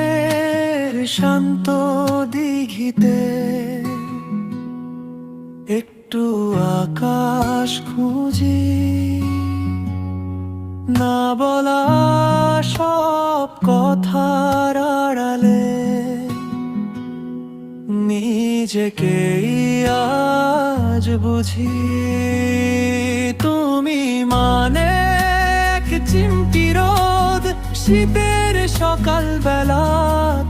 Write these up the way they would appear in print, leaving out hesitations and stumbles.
গ্রামের শান্ত দিঘিতে একটু আকাশ খুঁজি, না বলা সব কথার আড়ালে নিজেকেই আজ বুঝি। তুমি মানে এক চিমটি রোদ শীতের সকাল বেলা,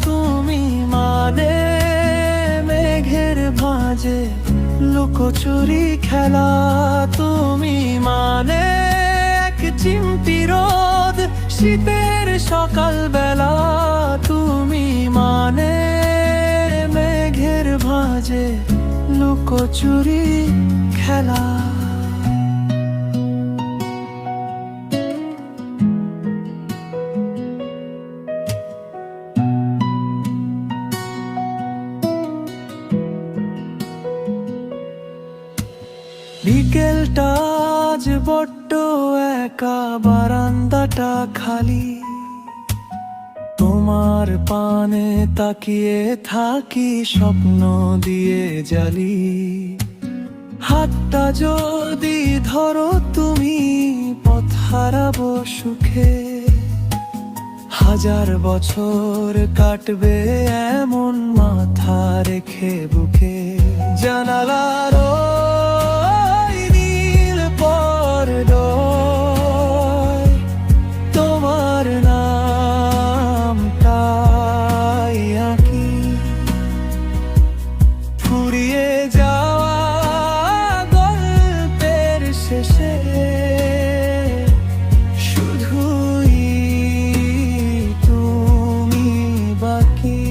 তুমি মানে মেঘের ভাঁজে লুকোচুরি খেলা, তুমি মানে এক চিমটি রোদ শীতের সকাল বেলা, তুমি মানে মেঘের ভাঁজে লুকোচুরি খেলা। বিকেলটা আজ বড্ড একা, বারান্দাটা খালি, তোমার পানে তাকিয়ে থাকি স্বপ্ন দিয়ে জালি। হাতটা যদি ধরো তুমি পথ হারাবো সুখে, হাজার বছর কাটবে এমন মাথা রেখে বুকে। জানালার ওই নীল পর্দায় তোমার নামটাই আঁকি, ফুরিয়ে যাওয়া গল্পের শেষে শুধুই তুমি বাকি।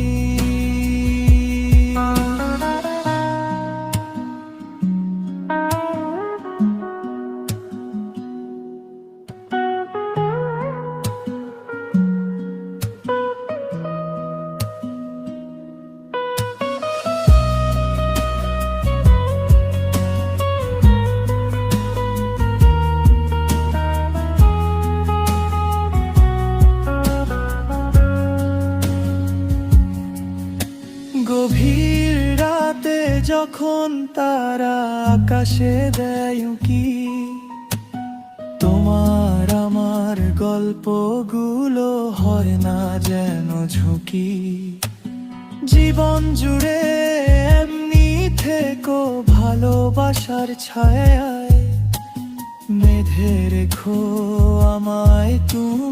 গভীর রাতে যখন তারা আকাশে দেয় উঁকি, তোমার আমার গল্পগুলো হয় না যেন ঝুঁকি। জীবন জুড়ে এমনি থেকো ভালোবাসার ছায়ায়, বেঁধে রেখো আমায় তুমি।